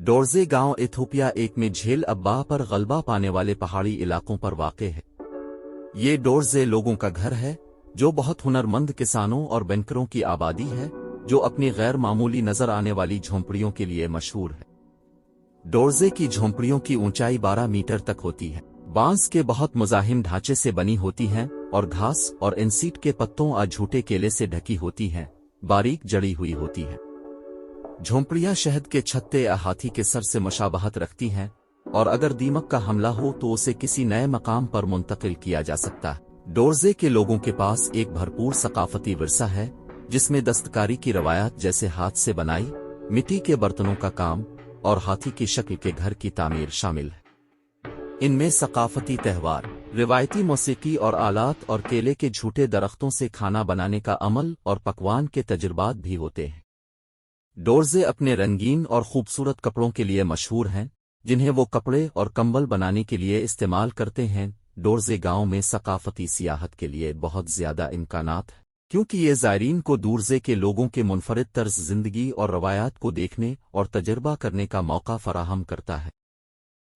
डोरजे गांव इथोपिया एक में झेल अब्बाह पर गलबा पाने वाले पहाड़ी इलाकों पर वाक़ है। ये डोरजे लोगों का घर है जो बहुत हुनरमंद किसानों और बनकरों की आबादी है जो अपनी गैर मामूली नजर आने वाली झोंपड़ियों के लिए मशहूर है। डोरजे की झोंपड़ियों की ऊंचाई 12 मीटर तक होती है, बांस के बहुत मुज़ाहिम ढांचे से बनी होती हैं और घास और इंसीट के पत्तों और झूठे केले से ढकी होती हैं, बारीक जड़ी हुई होती है। झोंपड़ियां शहद के छत्ते या हाथी के सर से मुशाबहत रखती हैं और अगर दीमक का हमला हो तो उसे किसी नए मकाम पर मुंतकिल किया जा सकता है। डोरजे के लोगों के पास एक भरपूर सकाफती विरसा है जिसमें दस्तकारी की रवायत जैसे हाथ से बनाई मिट्टी के बर्तनों का काम और हाथी की शक्ल के घर की तामीर शामिल है। इनमें सकाफती त्यौहार, रिवायती मौसीकी और आलात और केले के झूठे दरख्तों से खाना बनाने का अमल और पकवान के तजुर्बात भी होते हैं। डोरजे अपने रंगीन और खूबसूरत कपड़ों के लिए मशहूर हैं जिन्हें वो कपड़े और कंबल बनाने के लिए इस्तेमाल करते हैं। डोरजे गांव में सकाफती सियाहत के लिए बहुत ज़्यादा इम्कानात हैं क्योंकि ये ज़ायरीन को डोरजे के लोगों के मुनफरिद तर्ज ज़िंदगी और रवायात को देखने और तजर्बा करने का मौका फराहम करता है।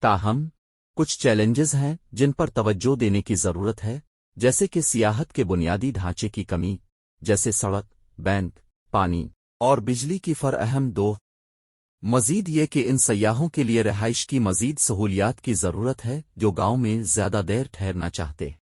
ताहम कुछ चैलेंजेस हैं जिन पर तवज्जो देने की ज़रूरत है, जैसे कि सियाहत के बुनियादी ढांचे की कमी जैसे सड़क, बैंक, पानी और बिजली की फराहम दो। मजीद ये कि इन सयाहों के लिए रिहाइश की मजीद सहूलियात की ज़रूरत है जो गांव में ज़्यादा देर ठहरना चाहते।